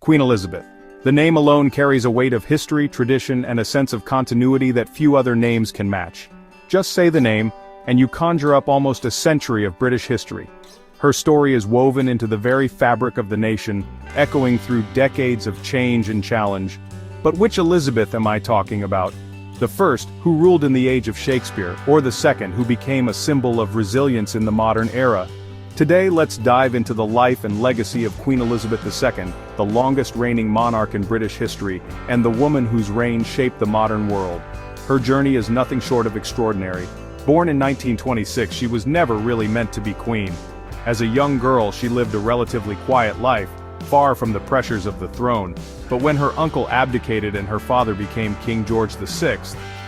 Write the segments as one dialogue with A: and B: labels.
A: Queen Elizabeth. The name alone carries a weight of history, tradition, and a sense of continuity that few other names can match. Just say the name, and you conjure up almost a century of British history. Her story is woven into the very fabric of the nation, echoing through decades of change and challenge. But which Elizabeth am I talking about? The first, who ruled in the age of Shakespeare, or the second, who became a symbol of resilience in the modern era? Today, let's dive into the life and legacy of Queen Elizabeth II, the longest reigning monarch in British history, and the woman whose reign shaped the modern world. Her journey is nothing short of extraordinary. Born in 1926, she was never really meant to be queen. As a young girl, she lived a relatively quiet life, far from the pressures of the throne. But when her uncle abdicated and her father became King George VI,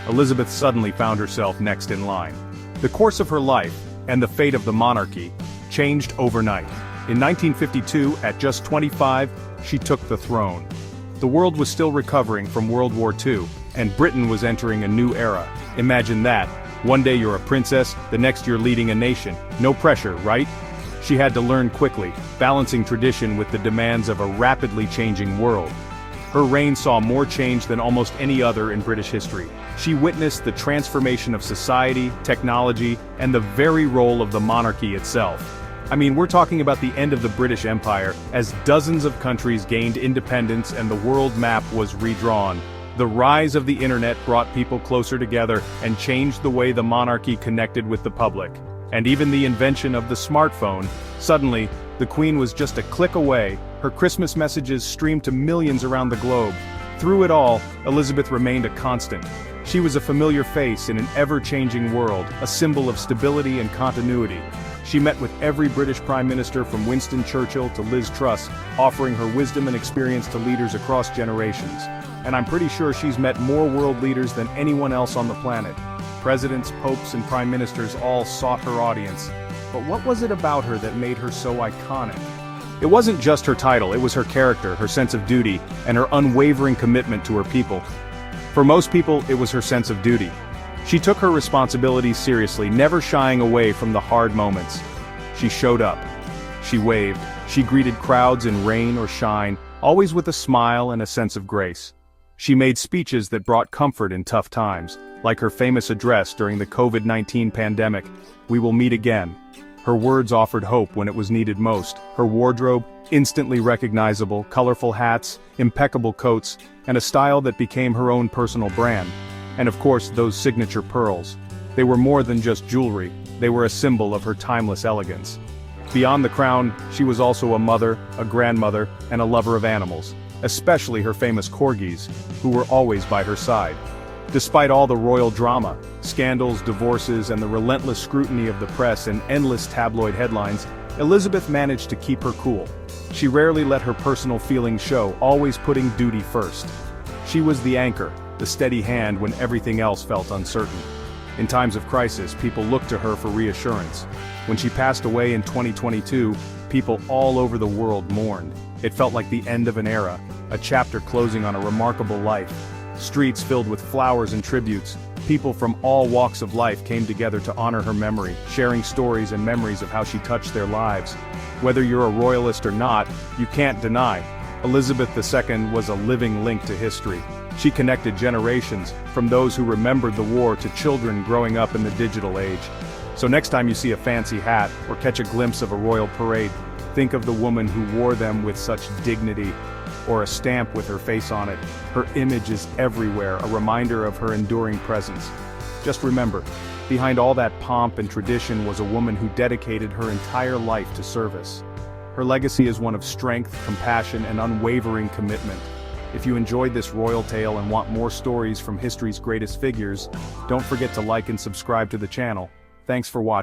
A: Elizabeth suddenly found herself next in line. The course of her life, and the fate of the monarchy, changed overnight. In 1952, at just 25, she took the throne. The world was still recovering from World War II, and Britain was entering a new era. Imagine that. One day you're a princess, the next you're leading a nation. No pressure, right? She had to learn quickly, balancing tradition with the demands of a rapidly changing world. Her reign saw more change than almost any other in British history. She witnessed the transformation of society, technology, and the very role of the monarchy itself. I mean, we're talking about the end of the British Empire, as dozens of countries gained independence and the world map was redrawn. The rise of the internet brought people closer together and changed the way the monarchy connected with the public. And even the invention of the smartphone, suddenly, the Queen was just a click away. Her Christmas messages streamed to millions around the globe. Through it all, Elizabeth remained a constant. She was a familiar face in an ever-changing world, a symbol of stability and continuity. She met with every British Prime Minister from Winston Churchill to Liz Truss, offering her wisdom and experience to leaders across generations. And I'm pretty sure she's met more world leaders than anyone else on the planet. Presidents, popes, and prime ministers all sought her audience. But what was it about her that made her so iconic? It wasn't just her title, it was her character, her sense of duty, and her unwavering commitment to her people. For most people, it was her sense of duty. She took her responsibilities seriously, never shying away from the hard moments. She showed up. She waved. She greeted crowds in rain or shine, always with a smile and a sense of grace. She made speeches that brought comfort in tough times, like her famous address during the COVID-19 pandemic, "We will meet again." Her words offered hope when it was needed most. Her wardrobe, instantly recognizable, colorful hats, impeccable coats, and a style that became her own personal brand. And of course, those signature pearls. They were more than just jewelry, they were a symbol of her timeless elegance. Beyond the crown, she was also a mother, a grandmother, and a lover of animals, especially her famous corgis, who were always by her side. Despite all the royal drama, scandals, divorces, and the relentless scrutiny of the press and endless tabloid headlines, Elizabeth managed to keep her cool. She rarely let her personal feelings show, always putting duty first. She was the anchor, the steady hand when everything else felt uncertain. In times of crisis, people looked to her for reassurance. When she passed away in 2022, people all over the world mourned. It felt like the end of an era, a chapter closing on a remarkable life. Streets filled with flowers and tributes. People from all walks of life came together to honor her memory, sharing stories and memories of how she touched their lives. Whether you're a royalist or not, you can't deny, Elizabeth II was a living link to history. She connected generations, from those who remembered the war to children growing up in the digital age. So next time you see a fancy hat, or catch a glimpse of a royal parade, think of the woman who wore them with such dignity, or a stamp with her face on it. Her image is everywhere, a reminder of her enduring presence. Just remember, behind all that pomp and tradition was a woman who dedicated her entire life to service. Her legacy is one of strength, compassion, and unwavering commitment. If you enjoyed this royal tale and want more stories from history's greatest figures, don't forget to like and subscribe to the channel. Thanks for watching.